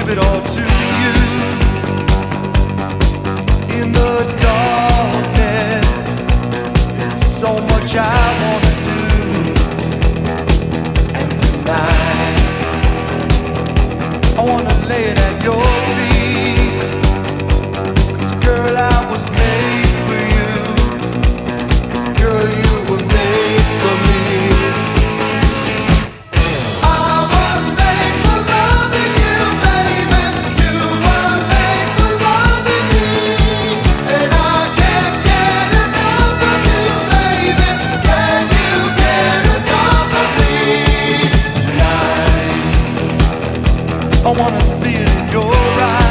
give it all to you. In the darkness, there's so much I wanna do. And tonight, I wanna lay it at your feet. 'Cause girl, I was made for you. And girl, you were made for me. I wanna see it in your eyes.